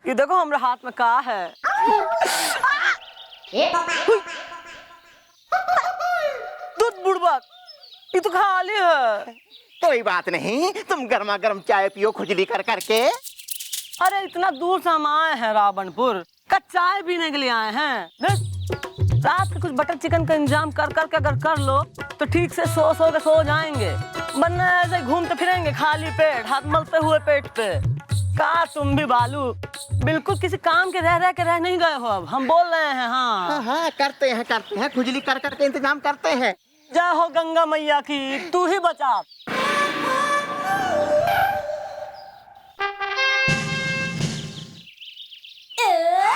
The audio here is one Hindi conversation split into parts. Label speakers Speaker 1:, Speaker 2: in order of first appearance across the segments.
Speaker 1: ये देखो हमारे हाथ में का है। दूध बुड़बक, ये तो खाली है।
Speaker 2: कोई बात नहीं, तुम गर्मा गर्म चाय पियो खुजली कर करके।
Speaker 1: अरे इतना दूर से हम आए हैं रावणपुर, का चाय पीने के लिए आए हैं। रात के कुछ बटर चिकन का इंतजाम कर करके अगर कर लो तो ठीक से सो जाएंगे, वरना ऐसे घूमते फिरेंगे खाली पेट, हाथ मलते हुए पेट पे। का तुम भी बालू बिल्कुल किसी काम के रह नहीं गए हो। अब हम बोल रहे हैं। हाँ
Speaker 2: हाँ करते हैं खुजली कर करके इंतजाम करते हैं।
Speaker 1: जय हो गंगा मैया की, तू ही बचा।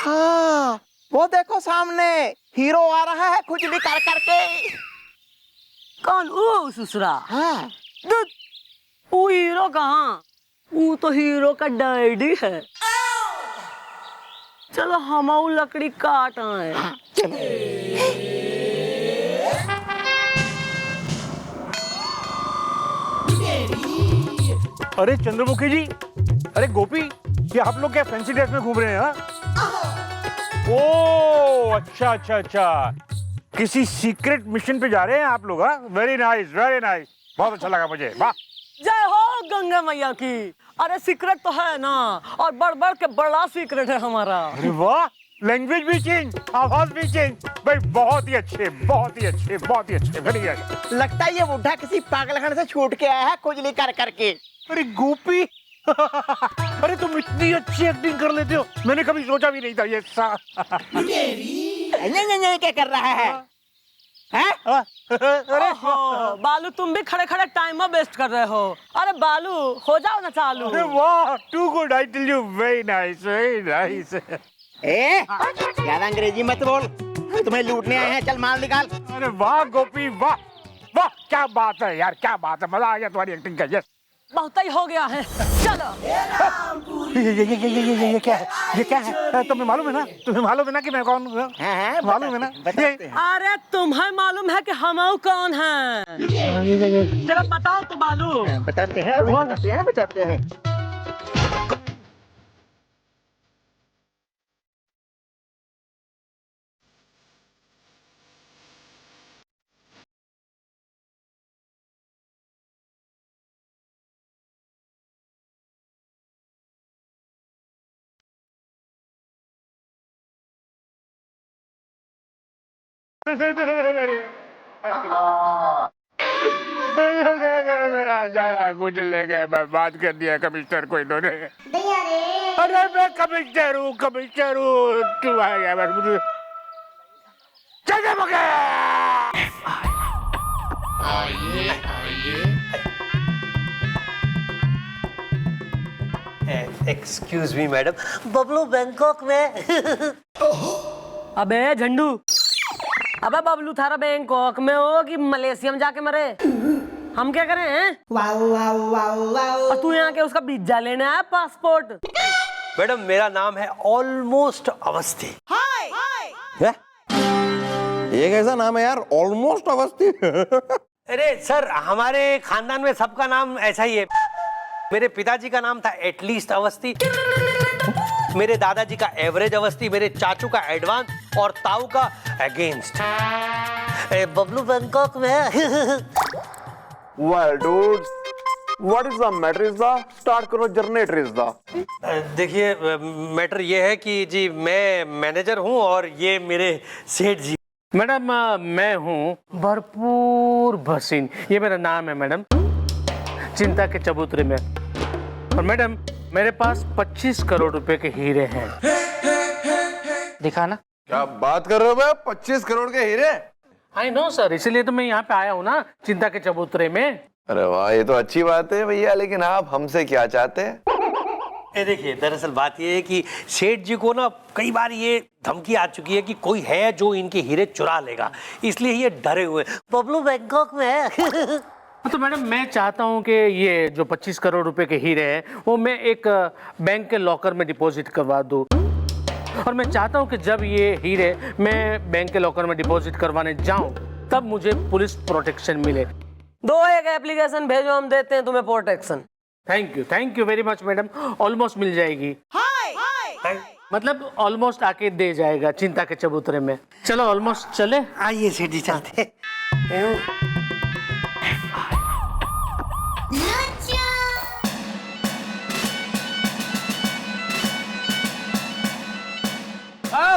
Speaker 2: हाँ वो देखो सामने हीरो आ रहा है खुजली कर करके।
Speaker 1: कौन? ओ ससुरा।
Speaker 2: हाँ
Speaker 1: वो हीरो कहाँ? वो तो हीरो का डैडी है। चलो हम लकड़ी काट आए।
Speaker 2: हाँ, चलो।
Speaker 3: अरे चंद्रमुखी जी, अरे गोपी, ये आप लोग क्या फैंसी ड्रेस में घूम रहे हैं? ओह अच्छा अच्छा अच्छा, किसी सीक्रेट मिशन पे जा रहे हैं आप लोग? हाँ, वेरी नाइस, बहुत अच्छा लगा मुझे। वाह,
Speaker 1: जय हो गंगा मैया की। अरे सीक्रेट तो है ना, और बढ़ के बड़ा सीक्रेट है हमारा।
Speaker 3: अरे वाह, लैंग्वेज भी चेंज, आवाज भी चेंज। भाई बहुत ही अच्छे, वेरी गुड।
Speaker 2: लगता है ये बुढ़ा किसी पागलखाने से छूट के आया है खुजली कर करके।
Speaker 3: अरे गोपी अरे तुम इतनी अच्छी एक्टिंग कर लेते हो, मैंने कभी सोचा भी नहीं था ये
Speaker 2: नहीं क्या कर रहा है? हैं?
Speaker 3: अरे
Speaker 1: बालू तुम भी खड़े खड़े टाइम वेस्ट कर रहे हो। अरे बालू हो जाओ ना चालू।
Speaker 3: अरे वाह, too good, I tell you, very nice.
Speaker 2: ए, ज्यादा अंग्रेजी मत बोल, तुम्हें लूटने आए हैं, चल माल निकाल।
Speaker 3: अरे वाह गोपी, वाह वाह, क्या बात है यार, क्या बात है, मजा आ गया तुम्हारी एक्टिंग का। यस,
Speaker 1: बहुत ही हो गया है, चलो।
Speaker 3: ये क्या है? तुम्हें मालूम है ना कि मैं कौन हूँ? मालूम है ना?
Speaker 1: अरे तुम्हें मालूम है कि हम कौन हैं? जरा बताओ तो बालू।
Speaker 2: बताते हैं।
Speaker 3: कुछ ले गए, बर्बाद कर दिया कमिश्नर को इन्होंने। अरे मैं कमिश्नर हूँ, तू आ गया बस मुझे। चल
Speaker 4: excuse me madam, Bablu Bangkok में।
Speaker 1: अबे झंडू, अबे बबलू थारा बैंकॉक में हो कि मलेशिया में जाके मरे? हम क्या करें हैं? और तू यहाँ के उसका वीजा लेना है, पासपोर्ट?
Speaker 4: मैडम मेरा नाम है ऑलमोस्ट अवस्थी।
Speaker 5: ये कैसा नाम है यार, ऑलमोस्ट अवस्थी?
Speaker 4: अरे सर, हमारे खानदान में सबका नाम ऐसा ही है। मेरे पिताजी का नाम था एटलीस्ट अवस्थी, मेरे दादाजी का एवरेज अवस्थी, मेरे चाचू का एडवांस और ताऊ का अगेंस्ट। बबलू बैंकॉक में।
Speaker 5: Well, dude, what is the matter is the start करो जनरेटर is the।
Speaker 4: देखिए मैटर ये है कि जी मैं मैनेजर हूँ और ये मेरे सेठ जी।
Speaker 6: मैडम मैं हूँ भरपूर भसीन, ये मेरा नाम है मैडम, चिंता के चबूतरे में। और मैडम मेरे पास 25 करोड़ रुपए के हीरे हैं। दिखा ना?
Speaker 5: क्या बात कर रहे हो बे, 25 करोड़ के हीरे?
Speaker 6: आई नो सर, इसीलिए तो मैं यहाँ पे आया हूँ ना, चिंता के चबूतरे में।
Speaker 5: अरे वाह, ये तो अच्छी बात है भैया, लेकिन आप हमसे क्या चाहते हैं?
Speaker 4: देखिए दरअसल बात ये है कि सेठ जी को ना कई बार ये धमकी आ चुकी है कि कोई है जो इनके हीरे चुरा लेगा, इसलिए ये डरे हुए। बबलू बैंकॉक में।
Speaker 6: तो मैडम मैं चाहता हूँ कि ये जो 25 करोड़ रुपए के हीरे हैं वो मैं एक बैंक के लॉकर में डिपॉजिट करवा दूँ। और मैं चाहता हूँ कि जब ये हीरे मैं बैंक के लॉकर में डिपॉजिट करवाने जाऊँ तब मुझे पुलिस प्रोटेक्शन मिले।
Speaker 1: एक एप्लीकेशन भेजो, हम देते हैं तुम्हें protection.
Speaker 6: Thank you very much madam, almost मिल जाएगी। मतलब ऑलमोस्ट आके दे जाएगा चिंता के चबूतरे में। चलो ऑलमोस्ट चले।
Speaker 4: आइए सेठ जी चलते।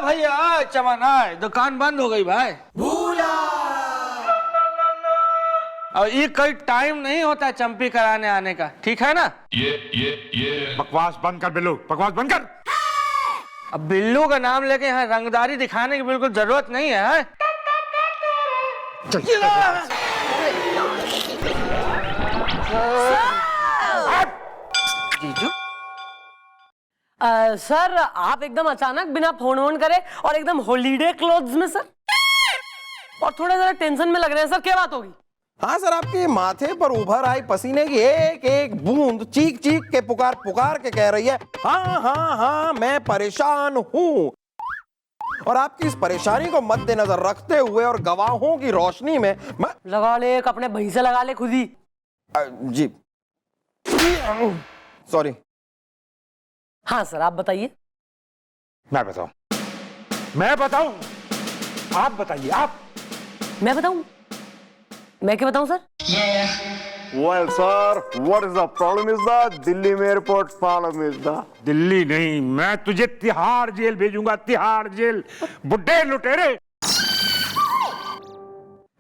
Speaker 7: भैया चमन आए, दुकान बंद हो गई भाई। और ये कोई टाइम नहीं होता चंपी कराने आने का, ठीक है ना?
Speaker 3: बकवास बंद कर बिल्लू, बकवास बंद कर।
Speaker 7: अब बिल्लू का नाम लेके यहाँ रंगदारी दिखाने की बिल्कुल जरूरत नहीं है। जीजू
Speaker 1: सर आप एकदम अचानक बिना फोन वोन करे और एकदम हॉलीडे क्लोथ्स में सर, और थोड़ा जरा टेंशन में लग रहे हैं सर, क्या बात होगी?
Speaker 2: हाँ सर, आपके माथे पर उभर आई पसीने की एक एक बूंद चीख चीख के पुकार पुकार के कह रही है हाँ हाँ हाँ मैं परेशान हूँ। और आपकी इस परेशानी को मद्देनजर रखते हुए और गवाहों की रोशनी में मैं
Speaker 1: लगा ले, एक अपने भाई से लगा ले खुद ही।
Speaker 2: जी सॉरी।
Speaker 1: हाँ सर आप बताइए।
Speaker 3: मैं बताऊं? मैं बताऊं? आप बताइए। आप?
Speaker 1: मैं बताऊं? मैं क्या बताऊं sir?
Speaker 5: Well, sir, what is the problem is the Delhi में airport problem is the
Speaker 3: Delhi नहीं, मैं तुझे तिहाड़ जेल भेजूंगा, तिहाड़ जेल। बुड्ढे लुटेरे।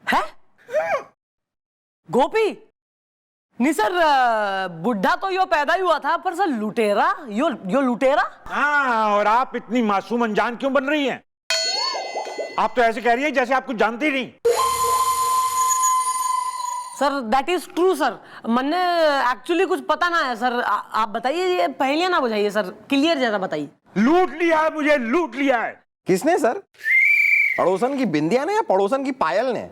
Speaker 1: है गोपी? नहीं सर, बुढ़ा तो यो पैदा ही हुआ था, पर सर लुटेरा, यो लुटेरा।
Speaker 3: हाँ, और आप इतनी मासूम अनजान क्यों बन रही हैं? आप तो ऐसे कह रही है जैसे आप कुछ जानती नहीं।
Speaker 1: Sir that is true sir, मैंने एक्चुअली कुछ पता ना है सर। आप बताइए, ये पहेलियां ना बुझाइए सर, क्लियर जरा बताइए।
Speaker 3: लूट लिया है मुझे, लूट लिया है।
Speaker 2: किसने सर? पड़ोसन की बिंदिया ने या पड़ोसन की पायल ने?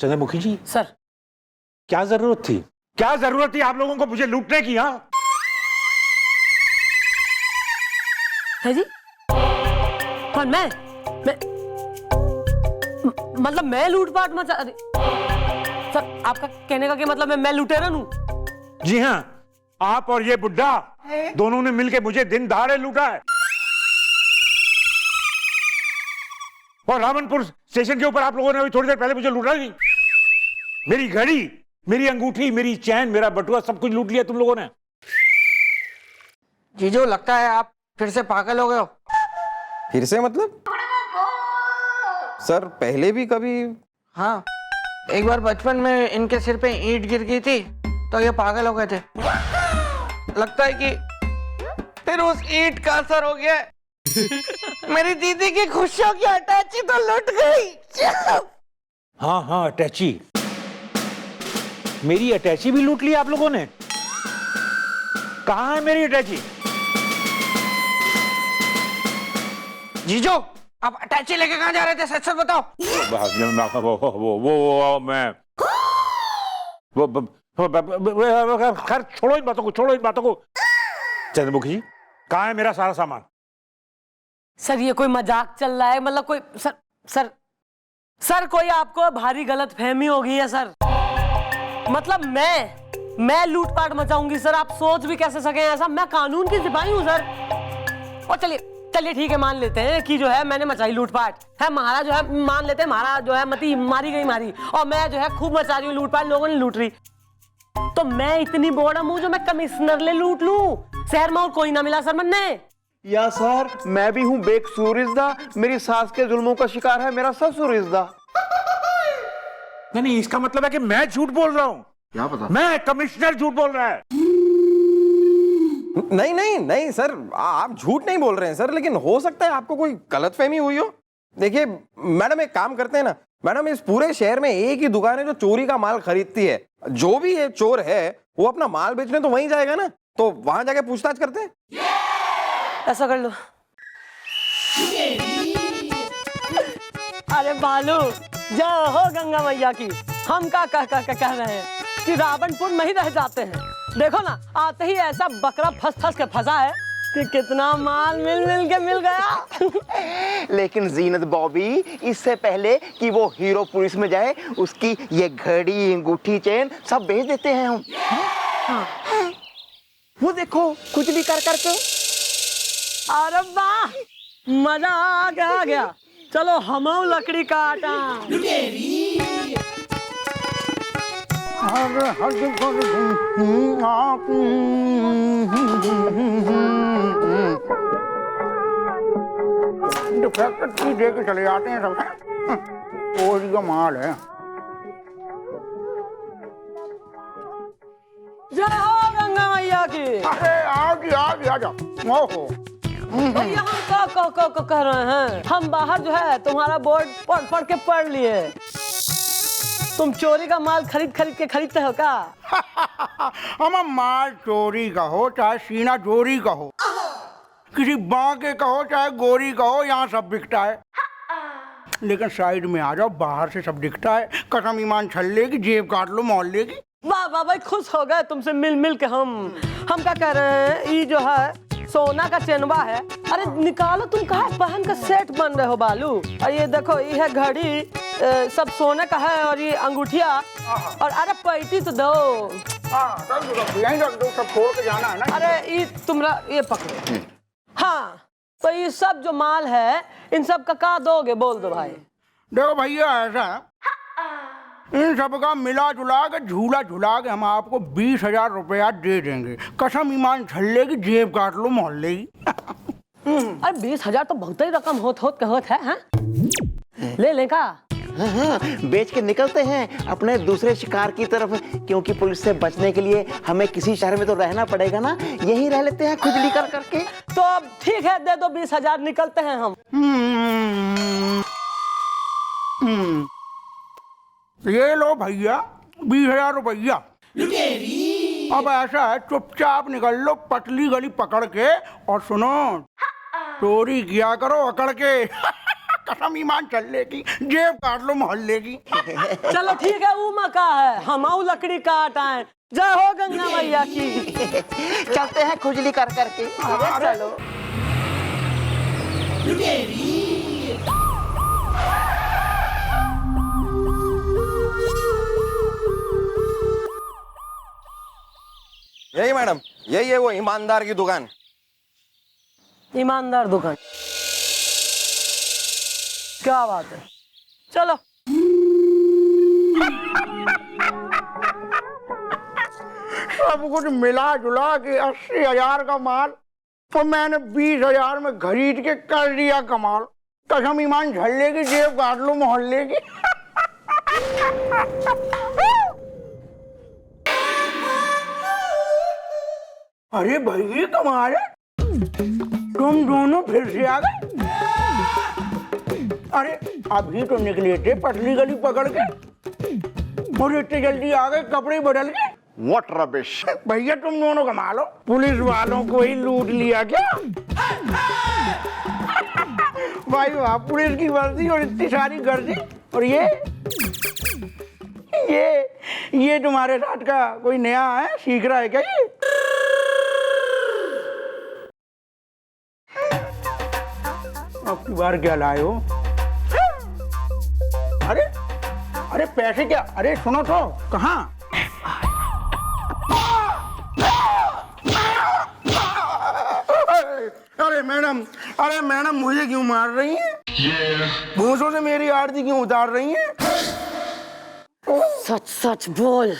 Speaker 3: चंद्रमुखी जी
Speaker 1: सर
Speaker 3: क्या जरूरत थी, क्या जरूरत थी आप लोगों को मुझे लूटने की? हाँ
Speaker 1: है जी? कौन? मैं मतलब मैं लूटपाट मचा? अरे सर आपका कहने का क्या मतलब है मैं लुटेरन हूं?
Speaker 3: जी हाँ, आप और ये बुड्ढा दोनों ने मिलके मुझे दिन दहाड़े लूटा है। और रावणपुर स्टेशन के ऊपर आप लोगों ने अभी थोड़ी देर पहले मुझे लूटा नहीं। मेरी घड़ी, मेरी अंगूठी, मेरी चैन, मेरा बटुआ, सब कुछ लूट लिया तुम लोगों ने।
Speaker 7: जीजू लगता है आप फिर से पागल हो गए हो।
Speaker 2: फिर से मतलब? सर पहले भी कभी?
Speaker 7: हाँ, एक बार बचपन में इनके सिर पे ईंट गिर गई थी तो ये पागल हो गए थे। लगता है कि फिर उस ईंट का असर हो गया। मेरी दीदी की खुशियों की अटैची तो लुट गई।
Speaker 3: हाँ हाँ, अटैची, मेरी अटैची भी लूट ली आप लोगों ने। कहाँ है मेरी अटैची?
Speaker 7: जीजो आप अटैची लेके कहाँ जा रहे थे, सच सच बताओ।
Speaker 3: खैर छोड़ो इन बातों को, छोड़ो इन बातों को। चंद्रमुखी जी कहाँ है मेरा सारा सामान?
Speaker 1: सर ये कोई मजाक चल रहा है? मतलब कोई सर कोई आपको भारी गलत फहमी हो गई है सर। मतलब मैं लूटपाट मचाऊंगी सर? आप सोच भी कैसे सके ऐसा? मैं कानून की सिपाही हूँ सर। और चलिए ठीक है, मान लेते हैं कि जो है मैंने मचाई लूटपाट है। महाराज जो है मान लेते हैं, महाराज जो है मती मारी गई मारी, और मैं जो है खूब मचा रही हूँ लूटपाट, लोगों ने लूट रही। तो मैं इतनी बोड़म हूँ जो मैं कमिश्नर ले लूट लूं? शहर में और कोई ना मिला सर मन्ने?
Speaker 5: या सर मैं भी हूँ बेकसूर इज़दा, मेरी सास के जुल्मों का शिकार है मेरा ससुर इज़दा।
Speaker 3: नहीं, इसका मतलब है कि मैं झूठ बोल रहा हूँ।
Speaker 5: क्या पता?
Speaker 3: मैं कमिश्नर झूठ बोल रहा है।
Speaker 2: नहीं नहीं नहीं सर, आप झूठ नहीं बोल रहे हैं सर, लेकिन हो सकता है आपको कोई गलतफहमी हुई हो। देखिए मैडम, एक काम करते हैं ना मैडम, इस पूरे शहर में एक ही दुकान है जो चोरी का माल खरीदती है। जो भी ये चोर है वो अपना माल बेचने तो वहीं जाएगा ना, तो वहां जाके पूछताछ करते हैं।
Speaker 1: ऐसा कर लो। अरे बालू, जय हो गंगा मैया की। हम का कह रहे हैं कि रावणपुर में ही रह जाते हैं। देखो ना, आते ही ऐसा बकरा फंस के फंसा है कि कितना माल मिल के मिल गया।
Speaker 2: लेकिन जीनत बॉबी, इससे पहले कि वो हीरो पुलिस में जाए, उसकी ये घड़ी, अंगूठी, चेन सब बेच देते हैं हम। वो देखो खुजली कर करके।
Speaker 1: अरे वाह, मजा आ गया। चलो हम लकड़ी काटा।
Speaker 3: फैक्ट्री दे के चले जाते हैं सब। कोई का माल है।
Speaker 1: जय हो गंगा मैया की।
Speaker 3: अरे आ जाओ। ओहो,
Speaker 1: भैया हम क्या कह रहे हैं, हम बाहर जो है तुम्हारा बोर्ड पढ़ के पढ़ लिए। तुम चोरी का माल खरीद के खरीदते हो क्या?
Speaker 3: हम माल चोरी का हो चाहे सीना चोरी का हो, किसी बांके का हो चाहे गोरी का हो, यहाँ सब बिकता है। लेकिन साइड में आ जाओ, बाहर से सब दिखता है। कसम ईमान छल्ले की, जेब काट लो मोहल्ले की।
Speaker 1: वाह वाह भाई, खुश हो गए तुमसे मिल के। हम क्या कह रहे हैं, ये जो है सोना का चेनवा है। अरे निकालो, तुम कहा पहन का सेट बन रहे हो बालू। और ये देखो, ये है घड़ी, सब सोने का है। और ये अंगूठिया, और अरे पैटी तो दो।
Speaker 3: यहीं रख दो, सब छोड़ के जाना है ना।
Speaker 1: अरे ये तुम्हारा, ये पकड़ो। हाँ, तो ये सब जो माल है, इन सब का दोगे, बोल दो भाई।
Speaker 3: देखो भैया, ऐसा इन सब का मिला जुला के झूला झुला के हम आपको 20,000 रुपया दे देंगे। कसम ईमान छल्ले की, जेब काट लो मोहल्ले की।
Speaker 1: अरे 20,000 तो बहुत ही रकम होत है, हाँ? ले लें का?
Speaker 5: हाँ, बेच के निकलते हैं अपने दूसरे शिकार की तरफ, क्योंकि पुलिस से बचने के लिए हमें किसी शहर में तो रहना पड़ेगा ना, यहीं रह लेते हैं खुजली कर करके।
Speaker 1: तो अब ठीक है, दे दो 20,000, निकलते हैं हम।
Speaker 3: ये लो भैया 20,000 रुपया। अब ऐसा है, चुपचाप निकल लो पतली गली पकड़ के, और सुनो, चोरी किया करो अकड़ के। कसम ईमान चलने की, जेब काट लो मोहल्ले की।
Speaker 1: चलो ठीक है, वो मका है, हम लकड़ी काट आए। जय हो गंगा मैया की।
Speaker 5: चलते हैं खुजली कर करके।
Speaker 1: चलो।
Speaker 2: यही मैडम, यही है वो ईमानदार की दुकान।
Speaker 1: ईमानदार दुकान, क्या बात है। चलो।
Speaker 3: सब कुछ मिला जुला के 80,000 का माल, तो मैंने 20,000 में खरीद के कर दिया कमाल। कसम ईमान झल्ले की, जेब काट लो मोहल्ले की। अरे भाई, ये कमाल है, तुम दोनों फिर से आ गए। अरे अभी तो निकले थे पतली गली पकड़ के, और इतने जल्दी आ गए कपड़े बदल के।
Speaker 5: What rubbish!
Speaker 3: भैया तुम दोनों कमा लो, पुलिस वालों को ही लूट लिया क्या? भाई वाह, पुलिस की वर्दी और इतनी सारी गर्दी। और ये तुम्हारे साथ का कोई नया है, सीख रहा है क्या ये? अब की बार क्या लाए हो? अरे पैसे क्या? अरे सुनो तो, कहाँ? अरे मैडम मुझे क्यों मार रही हैं? भूसों से मेरी आरती क्यों उतार रही हैं?
Speaker 1: सच सच बोल।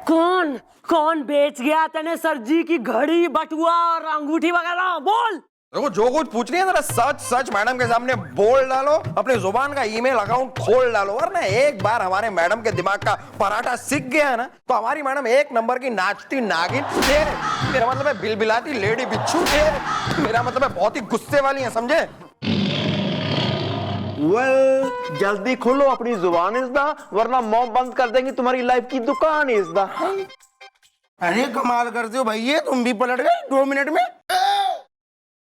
Speaker 1: कौन बेच गया तेने सर जी की घड़ी, बटुआ और अंगूठी वगैरह? बोल।
Speaker 2: देखो, जो कुछ पूछ रही है जरा सच सच मैडम के सामने बोल डालो। अपनी जुबान का ईमेल अकाउंट खोल डालो, वरना एक बार हमारे मैडम के दिमाग का पराठा सीख गया है ना, तो हमारी मैडम एक नंबर की नाचती नागिन, मेरा मतलब है बिलबिलाती लेडी बिच्छू, मेरा मतलब है बहुत ही गुस्से वाली है, समझे?
Speaker 5: Well, जल्दी खोलो अपनी जुबान इज़दा, वरना मॉम बंद कर देंगी तुम्हारी लाइफ की दुकान इज़दा।
Speaker 3: अरे कमाल करते हो भैया, तुम भी पलट गए 2 मिनट में।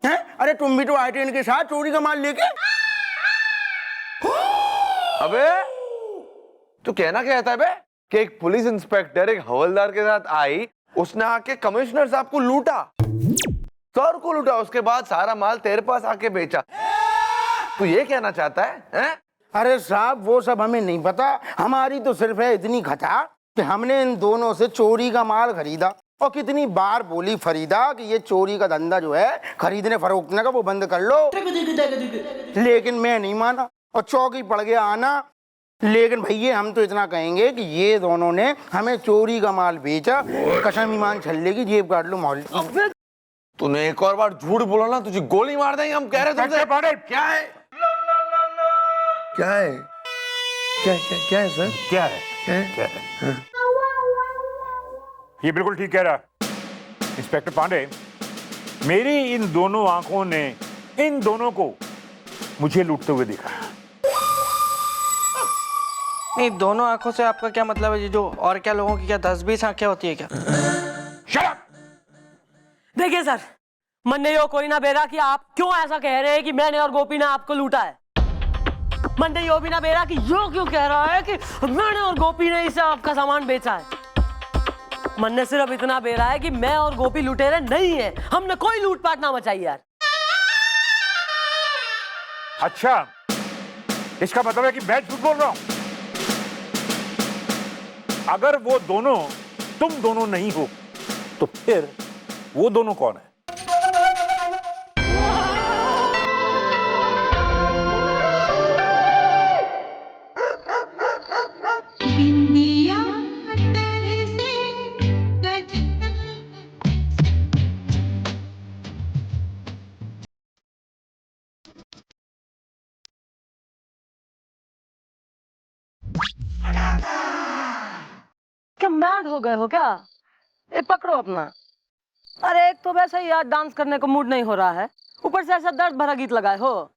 Speaker 3: हैं? अरे तुम भी तो आए थे इनके साथ चोरी का माल लेके।
Speaker 8: अबे तू कहना क्या चाहता है बे? कि एक पुलिस इंस्पेक्टर एक हवलदार के साथ आई, उसने आके कमिश्नर साहब को लूटा, सर को लूटा, उसके बाद सारा माल तेरे पास आके बेचा। तू ये कहना चाहता है, हैं?
Speaker 3: अरे साहब, वो सब हमें नहीं पता, हमारी तो सिर्फ है इतनी खता कि हमने इन दोनों से चोरी का माल खरीदा। और कितनी बार बोली फरीदा कि ये चोरी का धंधा जो है खरीदने फरोख्तने का वो बंद कर लो, लेकिन मैं नहीं माना और चौकी पड़ गया आना। लेकिन भैया हम तो इतना कहेंगे कि ये दोनों ने हमें चोरी का माल बेचा, कसम ईमान छल्ले की जेब काट लो माहौल।
Speaker 8: तूने एक और बार झूठ बोला ना तुझे गोली मार देंगे। हम कह रहे थे तुमसे। क्या है क्या है क्या है सर?
Speaker 9: क्या है? ये बिल्कुल ठीक कह रहा इंस्पेक्टर पांडे। मेरी इन दोनों आंखों ने इन दोनों को मुझे लूटते हुए देखा।
Speaker 7: नहीं, दोनों आंखों से आपका क्या मतलब है जीजू? और क्या लोगों की क्या 10-20 आंखें होती है क्या?
Speaker 9: Shut up!
Speaker 1: देखिए सर, मन्ने यो कोई ना बेरा कि आप क्यों ऐसा कह रहे हैं कि मैंने और गोपी ने आपको लूटा है। मन्ने यो भी ना बेरा कि यो क्यों कह रहा है कि मैंने और गोपी ने इसे आपका सामान बेचा है। मन्ने सिर्फ इतना बेरा है कि मैं और गोपी लुटेरे नहीं है, हमने कोई लूटपाट ना मचाई यार।
Speaker 9: अच्छा, इसका मतलब है कि मैं झूठ बोल रहा हूं। अगर वो दोनों तुम दोनों नहीं हो तो फिर वो दोनों कौन है?
Speaker 1: क्या मैड हो गए हो क्या? ये पकड़ो अपना। अरे एक तो वैसे ही यार डांस करने को मूड नहीं हो रहा है, ऊपर से ऐसा दर्द भरा गीत लगाए हो।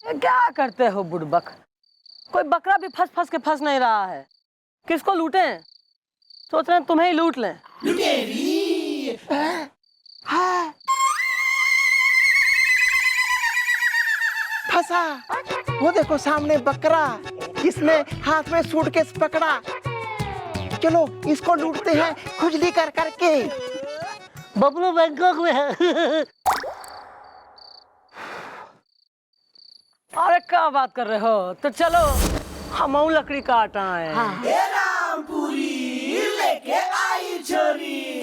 Speaker 1: ये क्या करते हो बुड़बक? कोई बकरा भी फंस फंस के फंस नहीं रहा है। किसको लूटें? सोच रहे हैं तुम्हें ही लूट लें।
Speaker 5: फंसा। वो देखो सामने बकरा, इसने हाथ में सूटकेस पकड़ा। चलो इसको लूटते हैं खुजली कर करके।
Speaker 1: बबलू बैंकॉक में है। अरे क्या बात कर रहे हो? तो चलो हम लकड़ी काट आए। लेके आई छोरी।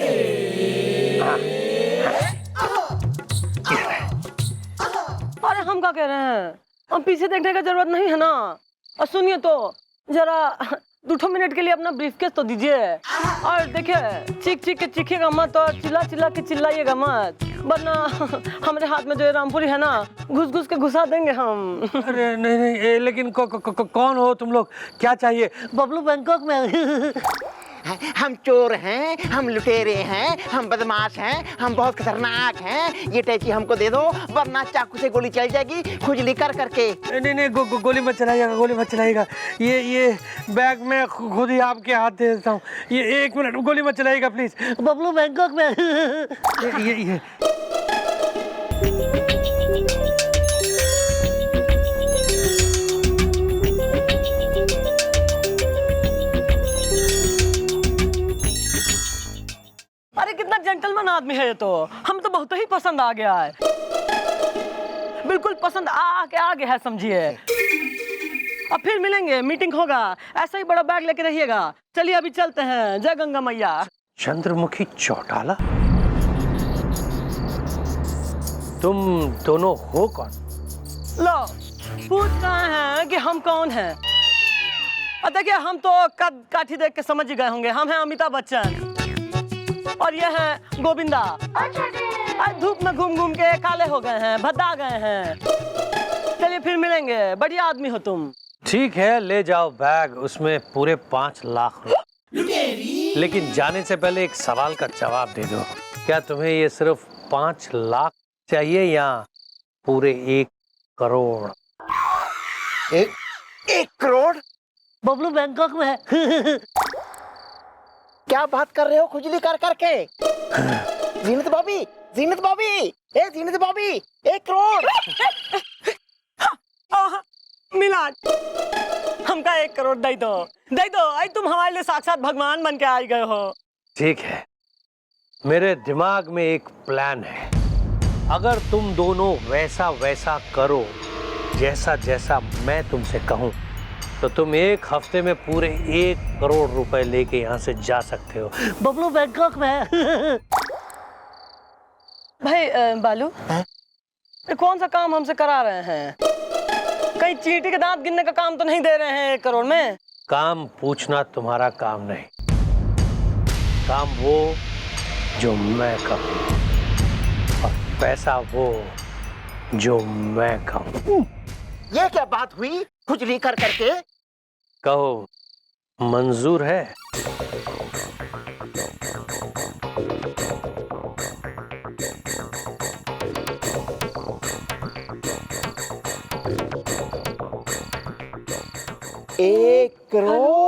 Speaker 1: अरे हम क्या कह रहे हैं, हम पीछे देखने की जरूरत नहीं है ना। और सुनिए तो जरा 2 मिनट के लिए अपना ब्रीफकेस तो दीजिए। और देखिए चीख चीख के चीखिएगा मत और चिल्ला चिल्ला के चिल्लाइएगा मत, वरना हमारे हाथ में जो रामपुरी है ना घुस घुस के घुसा देंगे हम।
Speaker 4: अरे नहीं नहीं, लेकिन कौन हो तुम लोग? क्या चाहिए?
Speaker 1: बबलू बैंकॉक में।
Speaker 5: हम चोर हैं, हम लुटेरे हैं, हम बदमाश हैं, हम बहुत खतरनाक हैं। ये टैची हमको दे दो वरना चाकू से गोली चल जाएगी खुजली कर करके।
Speaker 4: नहीं नहीं, गोली मत चलाइएगा, गोली मत चलाइएगा। ये बैग में खुद ही आपके हाथ दे देता हूँ। ये 1 मिनट, गोली मत चलाइएगा प्लीज।
Speaker 1: बबलू बैंकॉक में।
Speaker 4: ये
Speaker 1: अरे कितना जेंटलमैन आदमी है ये तो, हम तो बहुत ही पसंद आ गया है। बिल्कुल पसंद आके आगे है समझिए। अब फिर मिलेंगे, मीटिंग होगा। ऐसा ही बड़ा बैग लेके रहिएगा। चलिए अभी चलते हैं। जय गंगा मैया।
Speaker 4: चंद्रमुखी चौटाला, तुम दोनों हो कौन?
Speaker 1: लो पूछ रहे हैं कि हम कौन हैं। और देखिए हम तो कद काठी देख के समझ ही गए होंगे, हम हैं अमिताभ बच्चन और ये है गोविंदा। आज धूप में घूम घूम के काले हो गए हैं, भद्दा गए हैं। चलिए फिर मिलेंगे, बढ़िया आदमी हो तुम।
Speaker 4: ठीक है, ले जाओ बैग, उसमें पूरे 5 लाख रुपए। लेकिन जाने से पहले एक सवाल का जवाब दे दो। क्या तुम्हें ये सिर्फ 5 लाख चाहिए या पूरे 1 करोड़?
Speaker 5: 1 करोड़?
Speaker 1: बबलू बैंकॉक में है।
Speaker 5: क्या बात कर रहे हो खुजली कर करके? जीनत बॉबी, जीनत बॉबी, ए जीनत बॉबी, 1 करोड़।
Speaker 1: मिला हमका 1 करोड़ दे दो, दे दो। आई तुम हमारे लिए साक्षात भगवान बन के आ गए हो।
Speaker 4: ठीक है, मेरे दिमाग में एक प्लान है। अगर तुम दोनों वैसा वैसा करो जैसा जैसा मैं तुमसे कहूं, तो तुम एक हफ्ते में पूरे 1 करोड़ रुपए लेके यहाँ से जा सकते हो। बबलू बैंकॉक में।
Speaker 1: भाई बालू, ये कौन सा काम हमसे करा रहे हैं? कहीं चींटी के दांत गिनने का काम तो नहीं दे रहे हैं 1 करोड़ में?
Speaker 4: काम पूछना तुम्हारा काम नहीं, काम वो जो मैं कहूँ, और पैसा वो जो मैं कहूँ।
Speaker 5: ये क्या बात हुई खुजली कर करके?
Speaker 4: कहो, मंजूर है?
Speaker 5: एक करोड़?